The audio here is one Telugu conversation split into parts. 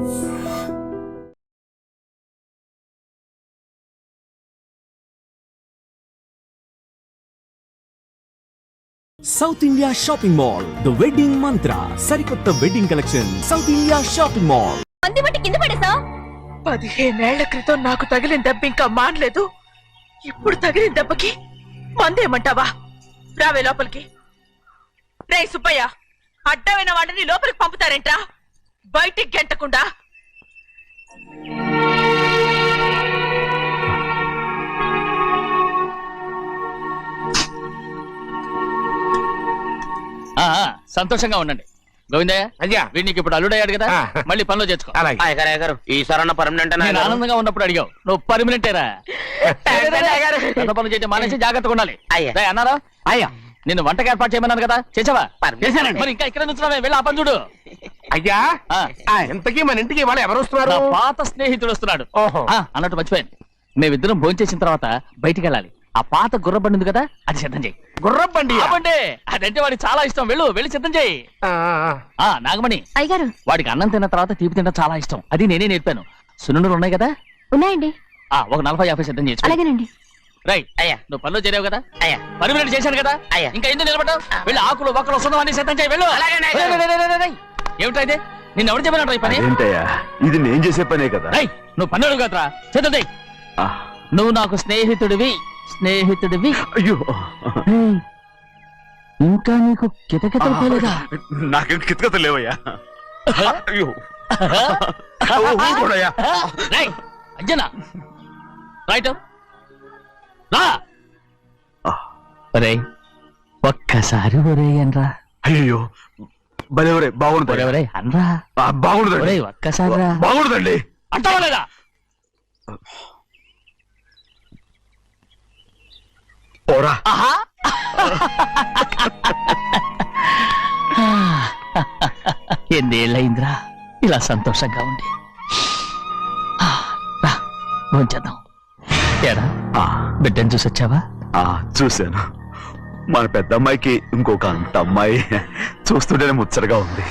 South India shopping mall the wedding మంత్ర సరికొత్త wedding collection south India shopping mall. 15 ఏళ్ల క్రితం నాకు తగిలిన దెబ్బ ఇంకా మానలేదు. ఇప్పుడు తగిలిన దెబ్బకి మందేమంటావా? రావే లోపలికి. రే సుబ్బయ్య, అడ్డమైన వాడిని లోపలికి పంపుతారేంట్రా? బయటికి గెంటకుండా. సంతోషంగా ఉండండి గోవిందయ్య. అయ్యా వీడికి ఇప్పుడు అల్లుడయ్యాడు కదా, మళ్ళీ పనిలో చేర్చుకో. ఈసారి పర్మనెంట్ ఆనందంగా ఉన్నప్పుడు అడిగావు, నువ్వు పర్మనెంటేరా. పనులు చేయడం మానేసి జాగ్రత్తగా ఉండాలి అన్నారా? అయ్యా నిన్ను వంటకి ఏర్పాటు చేయమన్నాను కదా, చేసావా? మరి ఇంకా ఇక్కడ నుంచున్నావే, వెళ్ళి ఆ పని చూడు. అయ్యా ఇంతకీ మన ఇంటికి వాళ్ళు ఎవరు వస్తున్నారు? పాత స్నేహితుడు వస్తున్నాడు. అన్నట్టు మర్చిపోయాను, మేమిద్దరం భోంచేసిన తర్వాత బయటికి వెళ్ళాలి. ఆ పాత గుర్రబండి ఉంది కదా, అది సిద్ధం చేయి. గుర్రబండి? అదంటే వాడికి చాలా ఇష్టం. వెళ్ళి సిద్ధం చేయి. నాగమణి అయ్యగారు, వాడికి అన్నం తిన్న తర్వాత తీపి తినడం చాలా ఇష్టం. అది నేనే నేర్పాను. సున్నుండలు ఉన్నాయి కదా? ఉన్నాయండి. ఒక 40-50 సిద్ధం చేసి. అలాగేనండి. రైట్ అయ్యా, నువ్వు పనిలో చేరావు కదా, అయ్యా పర్మినెంట్ చేశాను కదా, అయ్యా ఇంకా ఎందుకు నిలబడ్డావు? వెళ్ళి ఆకులు ఒక్కలు వస్తుందో అన్ని సిద్ధం చేయి. వెళ్ళు. ఏమిటైతే నిన్ను ఎవరు చెప్పినట్టు ఈ పని? ఇది నేను చేసే పనే కదా. నువ్వు పని కదరా, సిద్ధం చేయి. నువ్వు నాకు స్నేహితుడివి. అయ్యో ఇంకా నీకు కితకితలు పోలేదా? నాకేం కితకితలు లేవయ్యా. అయ్యో అంజనా రైట్ రా. ఒక్కసారి ఒరే అనరా. అయ్యో భలే బాగుంది. ఒరే అనరా. బాగుండదండి. ఒక్కసారి రా. బాగుండదండి. అంటావా లేదా? ఓరా. ఎన్నేళ్ళయిందిరా ఇలా సంతోషంగా ఉండి. భోంచేద్దాం. ఏడా బిడ్డను చూసొచ్చావా? చూశాను. మన పెద్ద అమ్మాయికి ఇంకొక అంత అమ్మాయి చూస్తుంటేనే ముచ్చటగా ఉంది.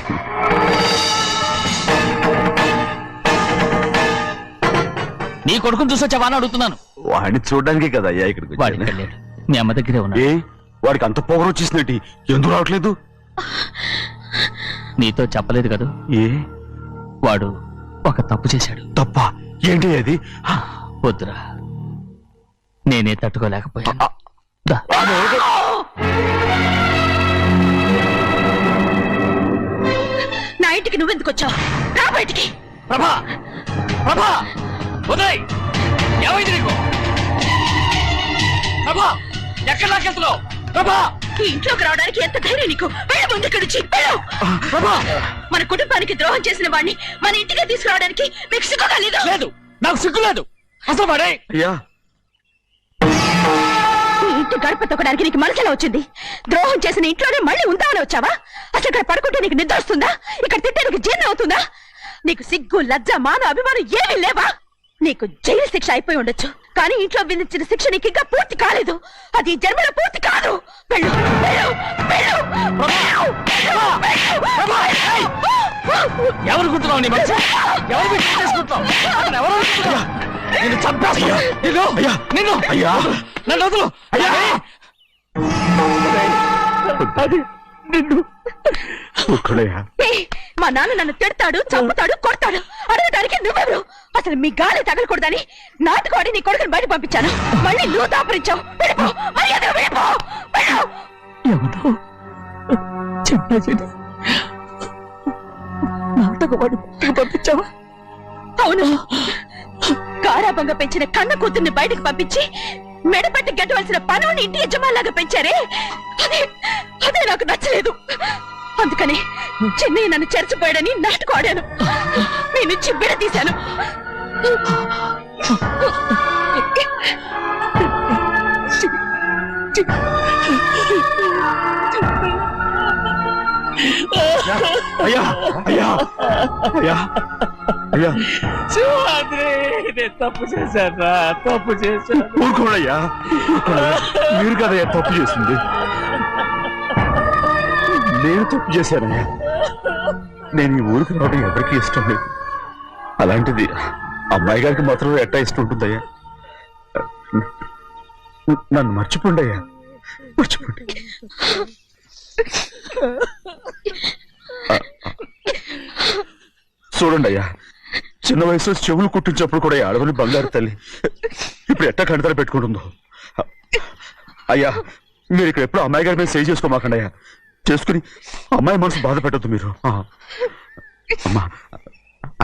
నీ కొడుకుని చూసొచ్చావా అని అడుగుతున్నాను. వాడిని చూడడానికి కదా అయ్యా ఇక్కడికి. వాడికి వెళ్ళాడు, మీ అమ్మ దగ్గరే ఉన్నా. వాడికి అంత పొగరు వచ్చేసినట్టు ఎందుకు రావట్లేదు? నీతో చెప్పలేదు కదా. వాడు ఒక తప్పు చేశాడు. తప్ప ఏంటి అది? వద్దురా, నేనే తట్టుకోలేకపోయాను. నా ఇంటికి నువ్వెందుకు వచ్చావు? రా బయటికి. ప్రభా ఉదయ్, ఏమైంది నీకు? ప్రభా ఎక్కడ నాకెళ్తున్నావు? ప్రభా ఈ ఇంట్లోకి రావడానికి ఎంత ధైర్యం నీకు? వెళ్ళి ముందు ఇక్కడి నుంచి. మన కుటుంబానికి ద్రోహం చేసిన వాడిని మన ఇంటికి తీసుకురావడానికి మీకు సిగ్గు కాలేదు? లేదు, నాకు సిగ్గు లేదు అసలు. వాడే ఈ ఇంటి గడప తొక్కడానికి నీకు మనసులో వచ్చింది. ద్రోహం చేసిన ఇంట్లోనే మళ్ళీ ఉందామని వచ్చావా? అసలు ఇక్కడ పడుకుంటే నీకు నిద్ర వస్తుందా? ఇక్కడ తింటే నీకు జీర్ణం అవుతుందా? నీకు సిగ్గు, లజ్జ, మాన, అభిమానం ఏమీ లేవా? నీకు జైలు శిక్ష అయిపోయి ఉండొచ్చు, కానీ ఇంట్లో విధించిన శిక్ష నీకు ఇంకా పూర్తి కాలేదు. అది జన్మలో పూర్తి కాదు. వెళ్ళు. ఎవరు గుర్తున్నావు? నీ మనసు ఎవరు చేసుకుంటావు? నిన్ను చంపేస్తా. నిన్ను నన్ను వదులు. మా నాన్న నన్ను తిడతాడు, చంపుతాడు, కొడతాడు. అడగడానికి నువ్వెవరు? అసలు మీ గాలి తగలకూడదని నాటుకోడి నీ కొడుకుని బయట పంపించాను. మళ్ళీ నువ్వు దాపరించావు. పంపించావా? అవును, గారాబంగా పెంచిన కన్న కూతుర్ని బయటకు పంపించి మెడపట్టి గెట్టవలసిన పనుని ఇంటి యజమానిలాగా పెంచారే, అదే నాకు నచ్చలేదు. అందుకని చెన్నై నన్ను చెరచిపోయాడని నాటకం ఆడాను. మీ నుంచి విడదీశాను. తప్పు చేశాను. ఊరుకోడయ్యా, మీరు కదయ్యా తప్పు చేసింది. నేను తప్పు చేశానయ్యా. నేను ఈ ఊరికి రావడం ఎవరికి ఇష్టం లేదు. అలాంటిది అమ్మాయి గారికి మాత్రం ఎట్టా ఇష్టం ఉంటుందయ్యా. నన్ను మర్చిపోండి అయ్యా, మర్చిపోండి. చూడండి అయ్యా, చిన్న వయసులో చెవులు కుట్టించినప్పుడు కూడా ఆడవని బంగారు తల్లి ఇప్పుడు ఎట్టా కడతలు పెట్టుకుంటుందో. అయ్యా మీరు ఇక్కడ ఎప్పుడు అమ్మాయి గారి మీద సేవ్ చేసుకోమాకండి అయ్యా. చేసుకుని అమ్మాయి మనసు బాధ పెట్టద్దు మీరు. అమ్మా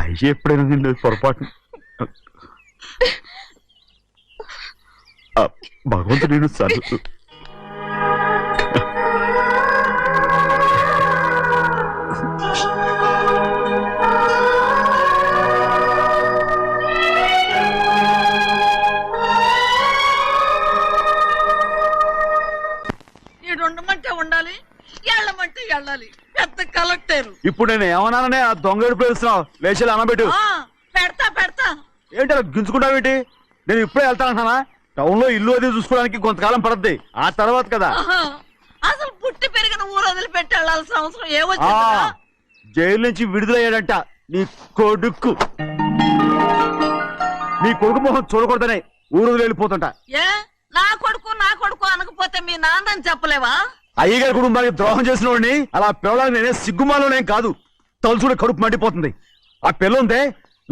అయ్యే ఎప్పుడైనా నేను పొరపాటు భగవంతుడు నేను చదువు. ఉండమంటే ఉండాలి, వెళ్ళమంటే వెళ్ళాలి. పెద్ద కలెక్టర్. ఇప్పుడు నేను ఏమన్నాననే ఆ దొంగ ఎడుపు వేస్తున్నావు. లేచి అనబెట్టు. పెడతా పెడతా. ఏంటి అలా గించుకుంటావేంటి? నేను ఇప్పుడే వెళ్తానంటున్నా. టౌన్ లో ఇల్లు అది చూసుకోవడానికి కొంతకాలం పడద్ది, ఆ తర్వాత కదా. అసలు పుట్టి పెరిగిన ఊరు వదిలిపెట్టి వెళ్ళాల్సిన అవసరం ఏమొచ్చిందా? జైలు నుంచి విడుదలయ్యాడంట నీ కొడుకు. నీ కొడుకు మొహం చూడకూడదనే ఊరు వెళ్ళిపోతుంట. ఏ నా కొడుకు అనకపోతే మీ నాన్నని చెప్పలేవా? అయ్యగారి కుటుంబానికి ద్రోహం చేసిన వాడిని అలా పిల్లలని నేనే సిగ్గుమాలోనేం కాదు. తలుచుకుంటే కడుపు మండిపోతుంది. ఆ పిల్లందే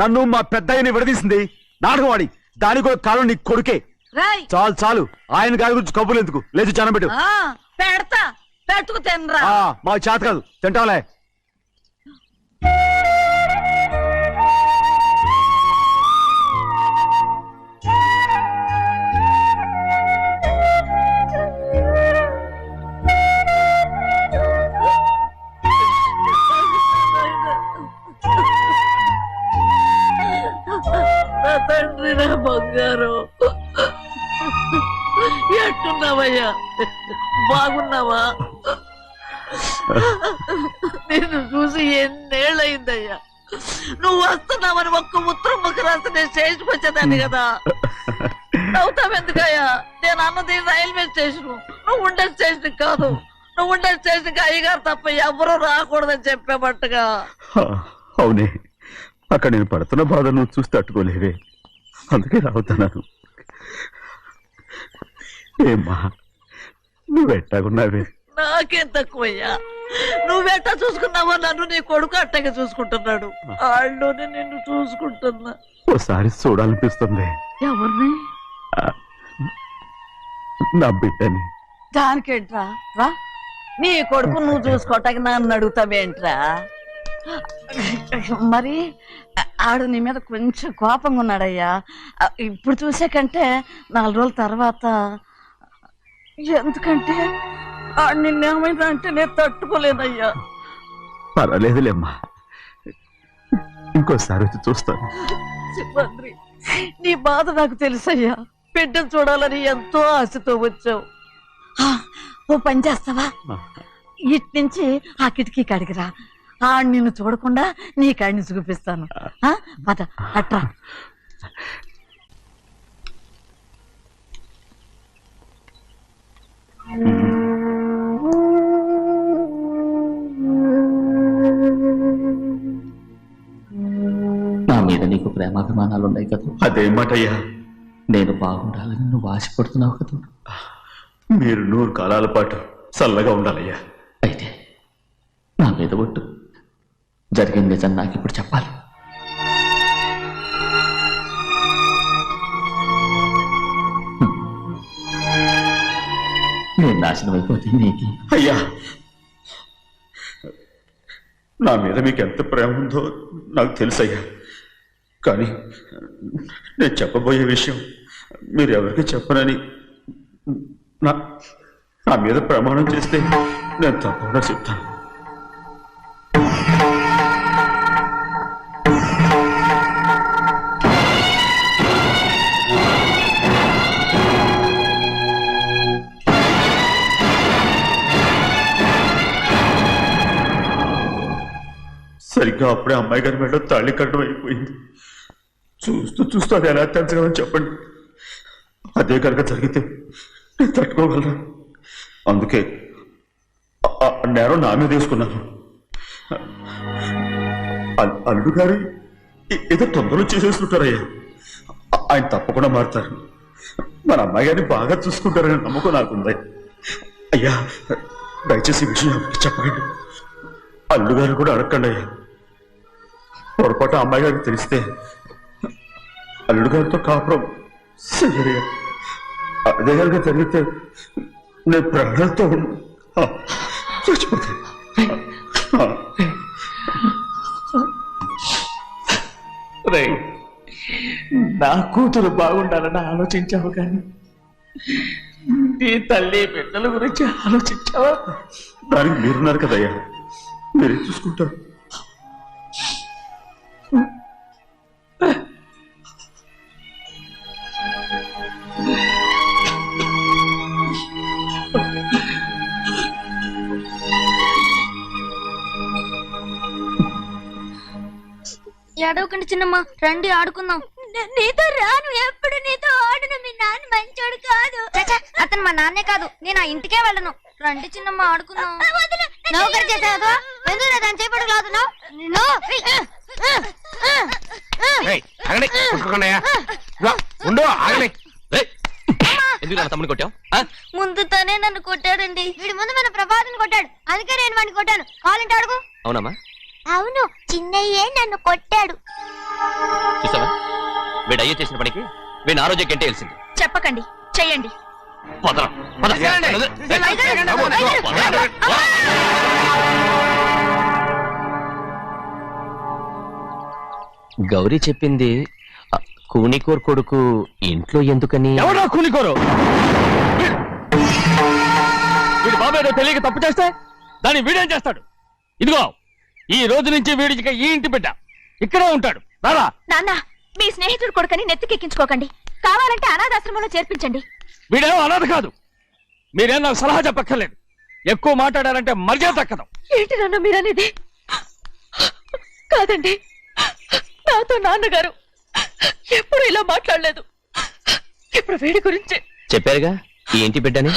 నన్ను మా పెద్దయ్యని విడదీసింది. నాటకం వాడి దాని కూడా కారణం నీ కొడుకే. చాలు చాలు, ఆయన గారి గురించి కబుర్లు ఎందుకు? లేచి చనబెట్టు. పెడతా, పెట్టుకు తినరా. మా చేత కాదు, తింటాంలే. తండ్రి నా బంగారు, ఎట్టున్నావయ్యా? బాగున్నావా? నిన్ను చూసి ఎన్నేళ్ళయిందయ్యా. నువ్వు వస్తున్నావని ఒక్క ఉత్తరం ముక్క రాస్తే నేను స్టేషన్కి వచ్చేదాన్ని కదా. నవ్వుతావెందుకయ్యా? నేను అన్నది రైల్వే స్టేషన్, నువ్వు ఉండే స్టేషన్ కాదు. నువ్వు ఉండే స్టేషన్కి అయ్యగారు తప్ప ఎవరూ రాకూడదని చెప్పేమట్టుగా. అవునే, అక్కడ నేను పడుతున్న బాధ నువ్వు చూసి తట్టుకోలేవే, అందుకే రావుతున్నాను. ఏమ్మా నువ్వెట్టాగున్నావే? నాకేం తక్కువయ్యా. నువ్వెట్టా చూసుకున్నావో నన్ను నీ కొడుకు అట్టగా చూసుకుంటున్నాడు. వాళ్ళలోనే నిన్ను చూసుకుంటున్నా. ఓసారి చూడాలనిపిస్తుంది. ఎవరిని? నా బిడ్డని. దానికేంట్రా? రా, నీ కొడుకు నువ్వు చూసుకోవటానికి నన్ను అడుగుతావేంట్రా? మరి ఆడు నీ మీద కొంచెం కోపంగా ఉన్నాడయ్యా. ఇప్పుడు చూసే కంటే 4 రోజుల తర్వాత. ఎందుకంటే ఆడు నిన్నేమైందా అంటే నేను తట్టుకోలేదయ్యా. పర్వాలేదులేమ్మా, ఇంకోసారి వచ్చి చూస్తాను. సింహాద్రి, నీ బాధ నాకు తెలుసయ్యా. బిడ్డను చూడాలని ఎంతో ఆశతో వచ్చావు. ఓ పని చేస్తావా? ఇటు నుంచి ఆ కిటికీ కడిగిరా. ఆడు నిన్ను చూడకుండా నీ కాడిని చూపిస్తాను. పద అట్రా. నా మీద నీకు ప్రేమాభిమానాలు ఉన్నాయి కదా. అదేమాటయ్యా? నేను బాగుండాలని నువ్వు ఆశపడుతున్నావు కదా. మీరు 100 కాలాల పాటు చల్లగా ఉండాలయ్యా. అయితే నా మీద ఒట్టు. జరిగిన నిజం నాకు ఇప్పుడు చెప్పాలి. నేను నాశనం అయిపోతే నీకు. అయ్యా, నా మీద మీకు ఎంత ప్రేమ ఉందో నాకు తెలుసయ్యా. కానీ నేను చెప్పబోయే విషయం మీరు ఎవరికి చెప్పనని నా మీద ప్రమాణం చేస్తే నేను తప్పకుండా చెప్తాను. సరిగ్గా అప్పుడే అమ్మాయి గారి మెడలో తాళి కట్టడం అయిపోయింది. చూస్తూ చూస్తూ అది ఎలా తెంచగలని చెప్పండి. అదే కనుక జరిగితే నేను తట్టుకోగలను. అందుకే నేరం నా మీద తీసుకున్నాను. అల్లుడు గారి ఏదో తొందరలో చేసేస్తుంటారయ్యా. ఆయన తప్పకుండా మారుతారు. మన అమ్మాయి గారిని బాగా చూసుకుంటారని నమ్మకం నాకుంది. అయ్యా దయచేసి ఈ విషయం ఎవరికి చెప్పకండి. అల్లు గారు కూడా అడగండి అయ్యా. పొరపాటు అమ్మాయి గారికి తెలిస్తే అల్లుడు గారితో కాపురం సరిగా అదే గారికి జరిగితే నేను ప్రాణాలతో చచ్చిపోతాను. నా కూతురు బాగుండాలని ఆలోచించావు కానీ నీ తల్లి బిడ్డల గురించి ఆలోచించావా? దానికి మీరున్నారు కదయ్యా, మీరే చూసుకుంటారు. ఏడవకండి చిన్నమ్మ, రండి ఆడుకుందాం. నీతో రాను, ఎప్పుడు నీతో ఆడను. మీ నాన్న మంచోడు కాదు. అతను మా నాన్నే కాదు, నేను ఆ ఇంటికే వెళ్ళను. రండి చిన్నమ్మ ఆడుకుందాం. నౌకరు చేసావు ఎందుకు దాని చేపడు కాదు. ఎందుకు తమ్ముని కొట్టావు? ముందు తనే నన్ను కొట్టాడండి. వీడి ముందు మన ప్రభాతం కొట్టాడు, అందుకే నేను వాడిని కొట్టాను. కావాలంటే అడుగు. అవునమ్మా, అవును, చిన్నయ్యే నన్ను కొట్టాడు. చూసావా వీడు అయ్యో చేసిన పనికి వీడిని ఆ రోజే గంటే తెలిసింది. చెప్పకండి, చెయ్యండి. గౌరీ చెప్పింది కూనికోర్ కొడుకు ఇంట్లో ఎందుకని. ఎవరో కూనికోరు? వీడి బాబాయ్ తెలియక తప్పు చేస్తే దాన్ని వీడేం చేస్తాడు? ఇదిగో ఈ రోజు నుంచి వీడికి ఈ ఇంటి బిడ్డ ఇక్కడే ఉంటాడు. రారా నాన్న, మీ స్నేహితుడు కొడుకని నెత్తికెక్కించుకోకండి. కావాలంటే అనాథాశ్రమంలో చేర్పించండి. వీడేమో అనాథ కాదు. మీరేం నాకు సలహా చెప్పక్కర్లేదు. ఎక్కువ మాట్లాడారంటే మర్యాద తక్కదు. ఏంటి నాన్న మీరనేది? కాదండి, నాతో నాన్నగారు ఎప్పుడు ఇలా మాట్లాడలేదు. ఇప్పుడు వీడి గురించి చెప్పారుగా ఈ ఇంటి బిడ్డని.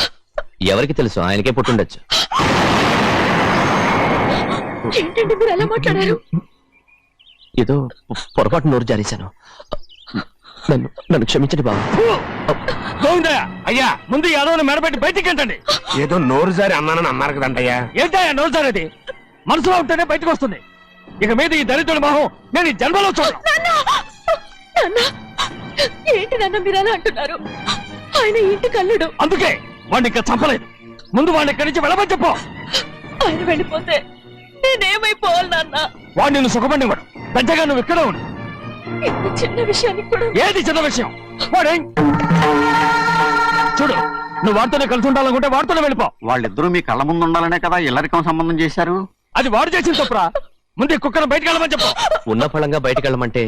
ఎవరికి తెలుసు, ఆయనకే పుట్టుండొచ్చు. ఏంటండి మీరు ఎలా మాట్లాడారు? ఏదో పొరపాటు నోరు జారేశాను. నన్ను క్షమించండి బాబు. గోవిందయ్య, అయ్యా ముందు ఈ అడవుని మెడబెట్టి బయటికి ఏంటండి? ఏదో నోరు జారి అన్నానని అన్నారు కదంటయ్యా. ఏంటయ్యా నోరు జారేది? మనసులో ఉంటేనే బయటకు వస్తుంది. ఇక మీద ఈ దరిద్రుడి మొహం నేను ఈ జన్మలో చూడను. ఏంటి నాన్న మీరు అలా అంటున్నారు? ఆయన ఇంటి కల్లుడు. అందుకే వాడిని ఇంకా చంపలేదు. ముందు వాడిని ఇక్కడి నుంచి వెళ్ళమని చెప్పు. ఆయన వెళ్ళిపోతే నేనేమైపోవాలి నాన్న? వాడిని నువ్వు సుఖపడివాడు. పెద్దగా నువ్వు ఇక్కడే ఉండు. ఇంత చిన్న విషయానికి కూడా. ఏది చిన్న విషయం? వాడే చూడు, నువ్వు వాడితోనే కలిసి ఉండాలనుకుంటే వాడితోనే వెళ్ళిపో. వాళ్ళిద్దరూ మీ కళ్ళ ముందు ఉండాలనే కదా ఇల్లరికం సంబంధం చేశారు. అది వాడు చేసిన తప్పురా. ముందు ఈ కుక్కను బయటకు వెళ్ళమని చెప్పు. ఉన్న ఫలంగా బయటకు వెళ్ళమంటే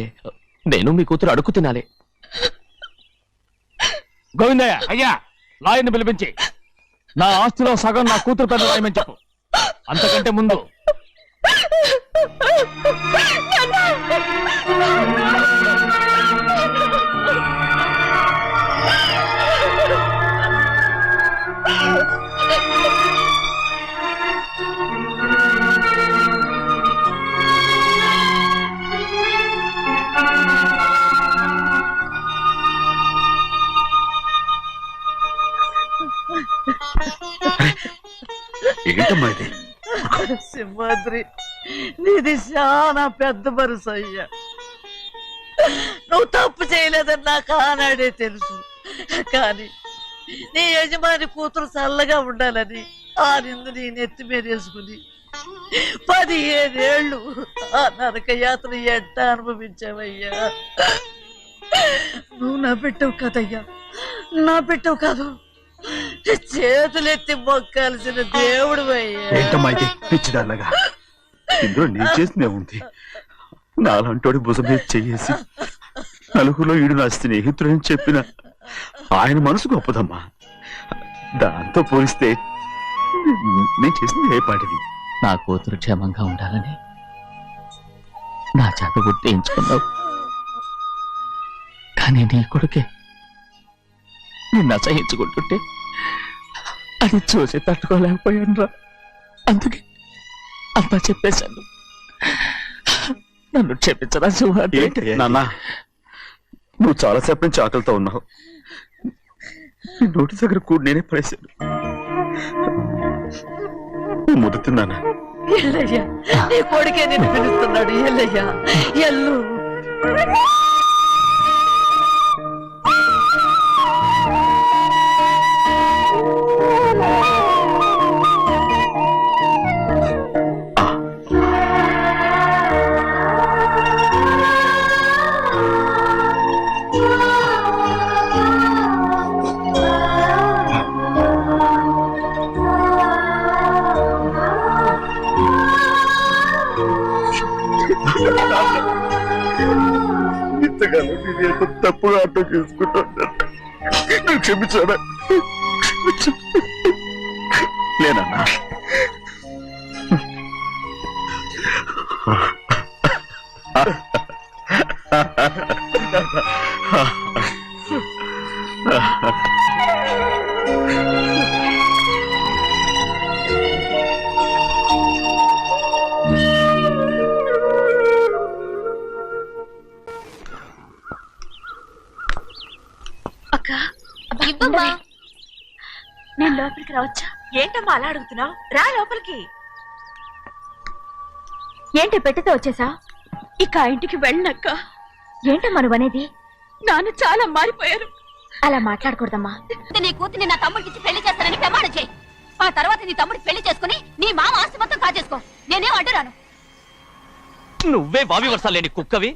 నేను మీ కూతురు అడుగు తినాలి. గోవిందయ్య, అయ్యా లాయర్ని పిలిపించి నా ఆస్తిలో సగం నా కూతురు పెద్ద రాయమని చెప్పు. అంతకంటే ముందు ఏంటమ్మా ఇది? సింహాద్రి, నీది చాలా పెద్ద మనసు అయ్యా. నువ్వు తప్పు చేయలేదని నాకు ఆనాడే తెలుసు. కానీ నీ యజమాని కూతురు చల్లగా ఉండాలని ఆ నిందు నీ నెత్తి మీద వేసుకుని 15 ఏళ్ళు ఆ నరక యాత్ర ఎట్ట అనుభవించావయ్యా. నువ్వు నా పెట్టవు కదయ్యా, నా పెట్టవు కాదు, చేతులెత్తి మొక్కాల్సిన దేవుడు అయ్యా. ఏంటమ్మా ఇది పిచ్చిదాన్నగా? ఇందులో నేను చేసినే ఉంది. నాలంటోడి భుజం మీద చెయ్యేసి నలుగురిలో ఈడు నా స్నేహితుడని చెప్పిన ఆయన మనసు గొప్పదమ్మా. దాంతో పోలిస్తే నేను చేసింది ఏ పాటిది? నా కూతురు క్షేమంగా ఉండాలని నా చేత గుర్తించుకున్నావు. కానీ నీ కొడుకే నిన్ను అసహించుకుంటుంటే అది చూసి తట్టుకోలేకపోయాను రా. అందుకే అంతా చెప్పేశాను. నన్ను క్షమించరా సింహాద్రి. ఏంటి నాన్న, నువ్వు చాలాసేపు నుంచి ఆకలితో ఉన్నావు. నీ నోటి దగ్గర కూడా నేనే పడేశాను. ముద్ద తిన్నానా? ఎల్లయ్యా, నీ కొడుకే నిన్ను పిలుస్తున్నాడు. ఎల్లయ్యా, ఎల్లు. ఇంతకాలం నేను ఎంత తప్పుగా అర్థం చేసుకుంటాను. నువ్వు క్షమించానా? లేనన్నా, అక్క ఇవ్వమ్మా. నేను లోపలికి రావచ్చా? ఏంటమ్మా అలా అడుగుతున్నావు? రా లోపలికి. ఏంటి పెట్టితే వచ్చేసా? ఇక ఆ ఇంటికి వెళ్ళనక్క. ఏంటమ్మా నువ్వు అనేది? నాన్న చాలా మారిపోయారు. అలా మాట్లాడకూడదమ్మా. నీ కూతుని నా తమ్ముడికి పెళ్లి చేస్తానని ప్రమాణం చేయి. ఆ తర్వాత నీ తమ్ముడికి పెళ్లి చేసుకుని నీ మామ ఆస్తి మొత్తం కాజేసుకో. నేనేం అడ్డురాను. నువ్వే వావి వరుస లేని కుక్కవి.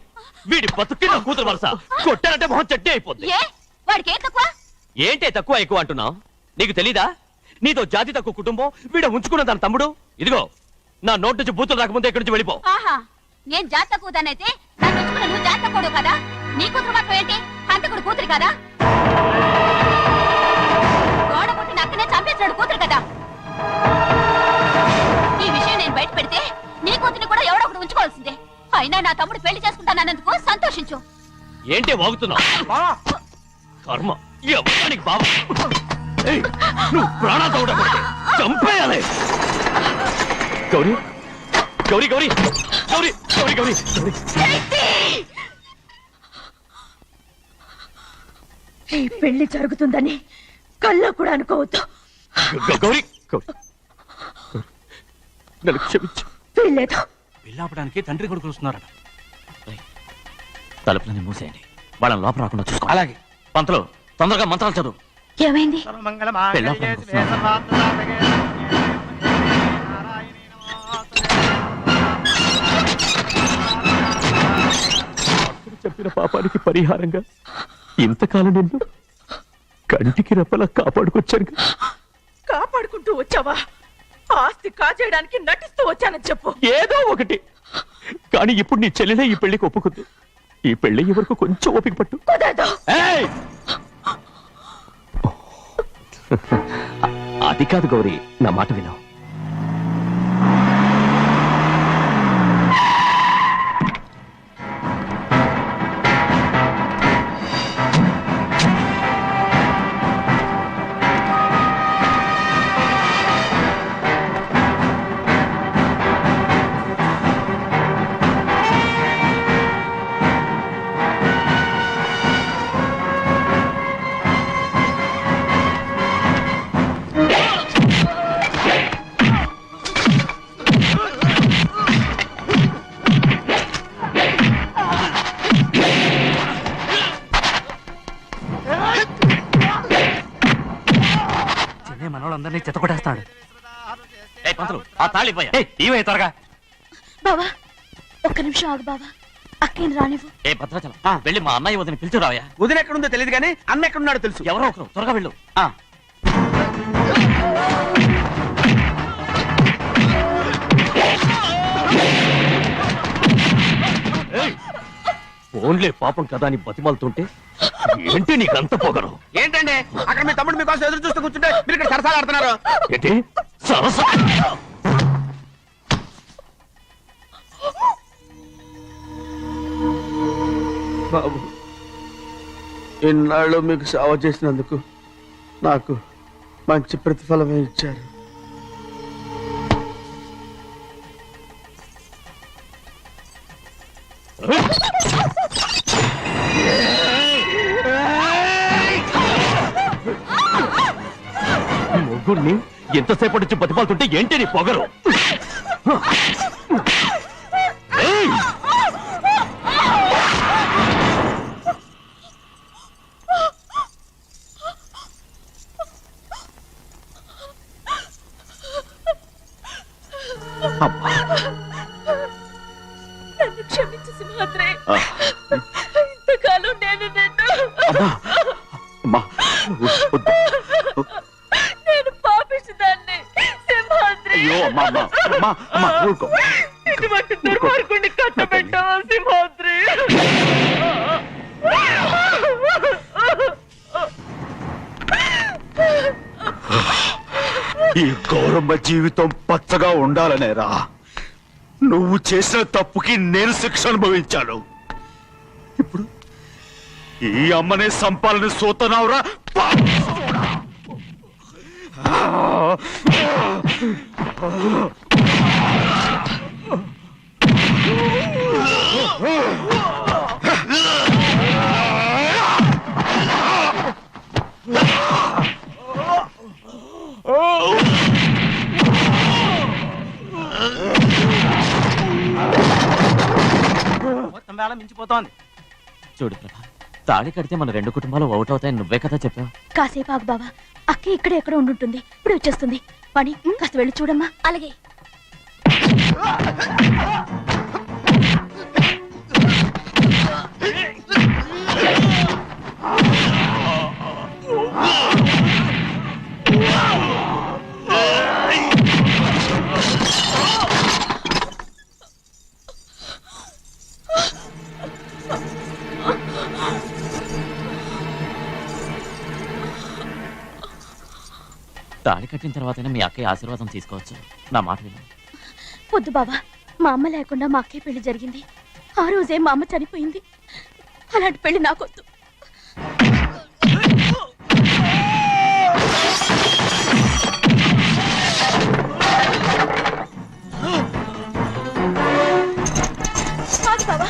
వీడి బతుక్కి నా కూతురు వరుస. కొట్టానంటే మొహం చెడ్డే అయిపోద్ది. ఏ వాడికి ఏం తక్కువ? ఏంటే తక్కువ ఎక్కువ అంటున్నావు? నీకు తెలీదా? నీతో జాతి తక్కువ కుటుంబం వీడ ఉంచుకున్న దాని తమ్ముడు. ఇదిగో నా నోటి నుంచి బూతులు రాకముందే ఇక్కడి నుంచి వెళ్ళిపో. ఆహా, నేను జాత కూదానైతే నన్ను ఉంచుకున్న నువ్వు జాత కూడు కదా. నీ కూతురు మాత్రం ఏంటి? హంతకుడు కూతురు కదా. గోడ పుట్టిన అక్కనే చంపేశాడు కూతురు కదా. ఈ విషయం నేను బయట పెడితే నీ కూతురిని కూడా ఎవడో ఒకటి ఉంచుకోవాల్సిందే. అయినా నా తమ్ముడు పెళ్లి చేసుకుంటానన్నందుకు సంతోషించు. ఏంటే వాగుతున్నావు? కర్మ ఎవరికి బాబా. ఏయ్, నువ్వు ప్రాణాలతో ఉండకూడదు. చంపేయాలి. గౌరీ గౌరీ గౌరీ గౌరీ గౌరీ గౌరీ గౌరీ. ఈ పెళ్లి జరుగుతుందని కల్లో కూడా అనుకోవద్దు. గౌరీ గౌరీ నన్ను క్షమించు. వీల్లేదు. పెళ్ళాపడానికి తండ్రి కొడుకులు వస్తున్నారట. తలుపులని మూసేయండి. వాళ్ళని లోపల రాకుండా చూసుకో. అలాగే. పంతులు తొందరగా మంత్రాలు చదువు. ఏమైంది? పెళ్ళాపడానికి వస్తున్నారు. చెప్పిన పాపానికి పరిహారంగా ఇంతకాలం నిన్ను కంటికి రెప్పలా కాపాడుకొచ్చాను. కాపాడుకుంటూ వచ్చావా? ఆస్తి కాజేయడానికి నటిస్తూ వచ్చానని చెప్పు. ఏదో ఒకటి. కానీ ఇప్పుడు నీ చెల్లెలే ఈ పెళ్లికి ఒప్పుకుంది. ఈ పెళ్లి వరకు కొంచెం ఓపిక పట్టు. కుదరదు. ఏయ్! అది కాదు గౌరీ, నా మాట విను. మనోళ్ళందరినీ చెత్తకొట్టేస్తాడు. పంతులు ఆ తాళి ఇవే త్వరగా. బావా ఒక్క నిమిషం ఆగు బావా. అక్కేం రానివ్వు. ఏ భద్రాచలం వెళ్ళి మా అన్నయ్య వదిన పిలిచి రావయ్యా. వదిన ఎక్కడుందో తెలియదు కానీ అన్న ఎక్కడున్నాడో తెలుసు. ఎవరో ఒకరు త్వరగా వెళ్ళు. ఫోన్లే పాపం కదా అని బతిమాలుతుంటే ఏంటి నీకంత పొగరు? ఏంటండి అక్కడ మీ తమ్ముడు మీకోసం ఎదురు చూస్తూ కూర్చుంటే మీరు ఇక్కడ సరసాలు ఆడుతున్నారు. ఏంటి సరస? బాబు, ఇన్నాళ్ళు మీకు సేవ చేసినందుకు నాకు మంచి ప్రతిఫలమే ఇచ్చారు. ముగ్గురిని ఎంతసేపటి నుంచి బతిపాలుతుంటే ఏంటి నీ పొగరు? ఏయ్! నన్ను క్షమించు సింహాద్రి. ఇంతకాలం నేను నిన్ను నేను పాపిస్తుందాన్ని సింహాద్రి. అయ్యో అమ్మా అమ్మా అమ్మా అమ్మా ఊరుకో. ఇటువంటి దుర్మార్గుడిని కట్టబెట్టావా సింహాద్రి? ఈ గౌరమ్మ జీవితం పచ్చగా ఉండాలనేరా నువ్వు చేసిన తప్పుకి నేను శిక్ష అనుభవించాను. ఇప్పుడు ఈ అమ్మనే సంపాలని సోతనావురా. మొత్తం వేళ మించిపోతోంది. చూడు ప్రభా, తాళి కడితే మన రెండు కుటుంబాలు అవుట్ అవుతాయని నువ్వే కదా చెప్పావు. కాసేపు ఆగు బావా, అక్క ఇక్కడే ఎక్కడ ఉండుంటుంది, ఇప్పుడు వచ్చేస్తుంది. వాణి కాస్త వెళ్ళి చూడమ్మా. అలాగే. తాళి కట్టిన తర్వాతైనా మీ అక్కయ్య ఆశీర్వాదం తీసుకోవచ్చు. నా మాట విను. వద్దు బావా, మా అమ్మ లేకుండా మా అక్కయ్య పెళ్లి జరిగింది. ఆ రోజే మా అమ్మ చనిపోయింది. అలాంటి పెళ్లి నాకొద్దు. కాదు బావా.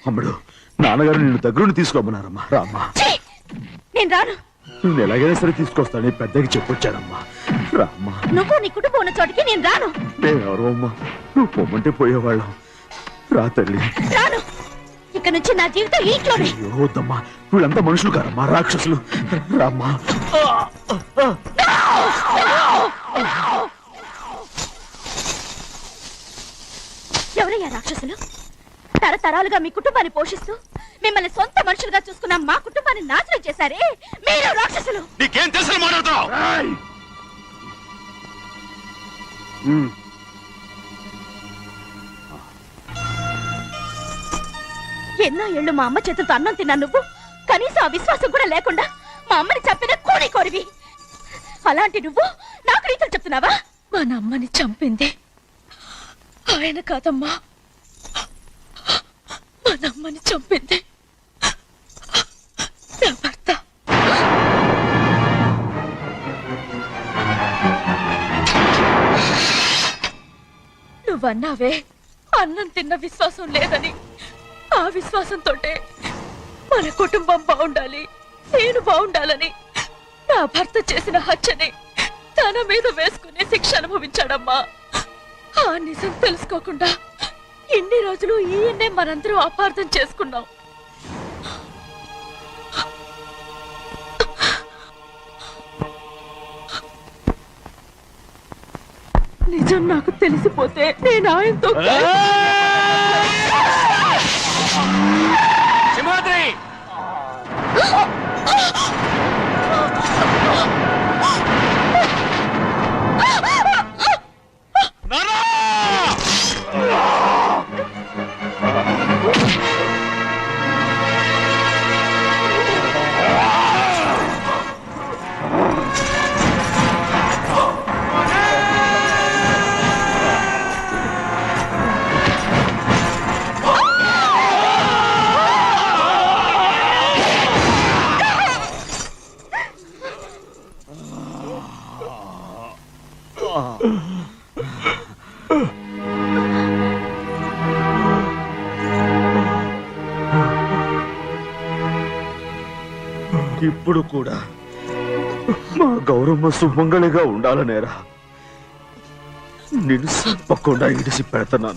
అమ్ముడు, నాన్నగారు నిన్ను దగ్గరుండి తీసుకోమన్నారమ్మా. రామ్మా. నేను రాను. నేను ఎలాగైనా సరే తీసుకొస్తాను, పెద్దకి చెప్పొచ్చారమ్మా. రామ్మా. నువ్వు నీ కుటుంబం ఉన్న చోటికి నేను రాను. మేమెవరో అమ్మా, నువ్వు పొమ్మంటే పోయేవాళ్ళం. రా తల్లి. రాను. ఇక్కడ నుంచి నా జీవితం ఈ ఇంట్లోనే. అయ్యో వద్దమ్మా, వీళ్ళంతా మనుషులు కారమ్మా, రాక్షసులు. రామ్మా. ఎవరయ్యా రాక్షసులు? తరతరాలుగా మీ కుటుంబాన్ని పోషిస్తూ మిమ్మల్ని సొంత మనుషులుగా చూసుకున్న మా కుటుంబాన్ని నాశనం చేశారే మీరు రాక్షసులు. నీకేం తెలుసు మాట్లాడుతున్నావు? ఎన్నో ఏళ్ళు మా అమ్మ చేతులతో అన్నం తిన్నా నువ్వు కనీసం ఆ విశ్వాసం కూడా లేకుండా మా అమ్మని చంపిన కోడి కోరివి. అలాంటి నువ్వు నాకు రీతులు చెప్తున్నావా? మా అమ్మని చంపింది ఆయన కాదమ్మా, మా అమ్మని చంపింది నా భర్త. నువ్వన్నావే అన్నం తిన్న విశ్వాసం లేదని. ఆ విశ్వాసంతో మన కుటుంబం బాగుండాలి, నేను బాగుండాలని నా భర్త చేసిన హత్యని తన మీద వేసుకునే శిక్ష అనుభవించాడమ్మా. ఆ నిజం తెలుసుకోకుండా ఇన్ని రోజులు ఈయన్నే మనందరం అపార్థం చేసుకున్నాం. నిజం నాకు తెలిసిపోతే నేను ఆయనతో సింహాద్రి ఇప్పుడు కూడా మా గౌరమ్మ సుమంగళిగా ఉండాలనేరా నేను తప్పకుండా ఇడిసి పెడతాను.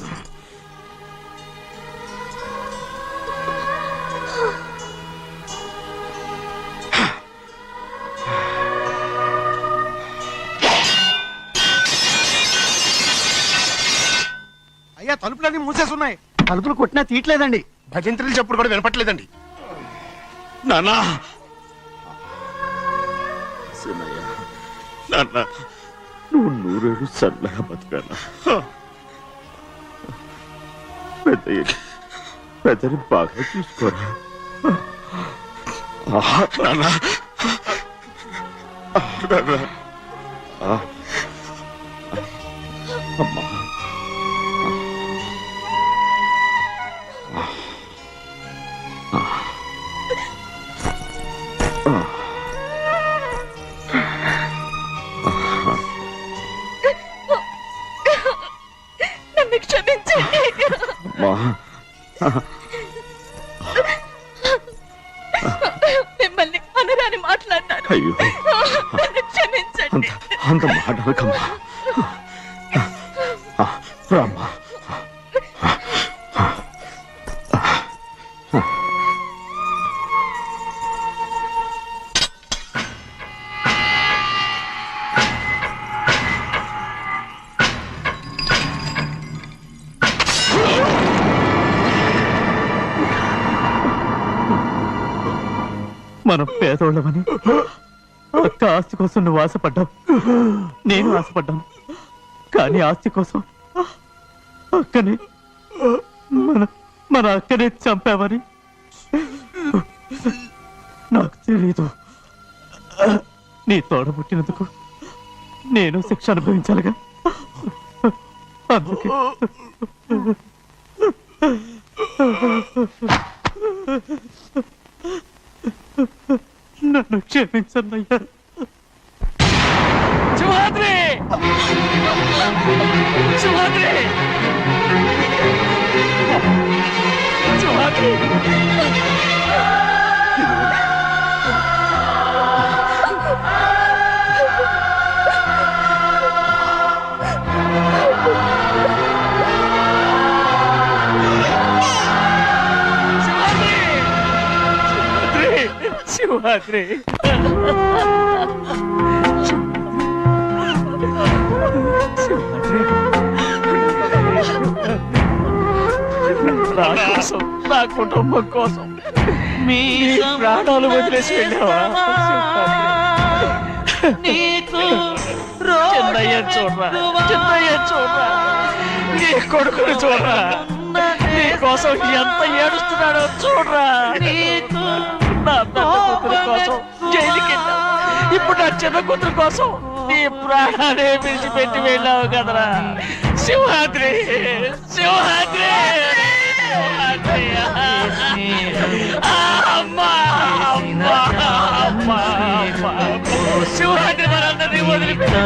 అయ్యా తలుపులన్నీ మూసేస్తున్నాయి. తలుపులు కొట్టినా తీయట్లేదండి. భజంత్రులు చెప్పుడు కూడా వినపట్లేదండి. నాన్నా సినయ్య, నాన్న నువ్వు 100 ఏళ్ళు చల్లగా బతకాల. పెద్దని బాగా చూసుకోరా నాన్న. అమ్మా నన్ను క్షమించండి. మిమ్మల్ని అనరాని మాట్లాడినాను. అయ్యో నన్ను క్షమించండి. అంత మాటలకమ్మా. రామ్మా. మనం పేదోళ్ళమని అక్క ఆస్తి కోసం నువ్వు ఆశపడ్డావు, నేను ఆశపడ్డాను. కానీ ఆస్తి కోసం అక్కని మన అక్కనే చంపావని నాకు తెలీదు. నీ తోడ పుట్టినందుకు నేను శిక్ష అనుభవించాలిగా. అందుకే నన్ను క్షమించన్నయ్యా. సింహాద్రి, సింహాద్రి, సింహాద్రి. శివాద్రి, నా కోసం, నా కుటుంబం కోసం మీ ప్రాణాలు వదిలేసి వెళ్ళావా? చిన్నయ్య చూడరా, చిన్నయ్య చూడరా, నీ కొడుకుని చూడరా, నీ కోసం ఎంత ఏడుస్తున్నాడో చూడరా. నా పెద్ద కూతురు కోసం జైలుకి వెళ్ళావు, ఇప్పుడు నా చిన్న కూతురు కోసం నీ ప్రాణాలే విడిచిపెట్టి వెళ్ళావు కదరా. సింహాద్రి, సింహాద్రి, అమ్మా, అమ్మా, అమ్మా, సింహాద్రి మనందరినీ వదిలిపెట్టి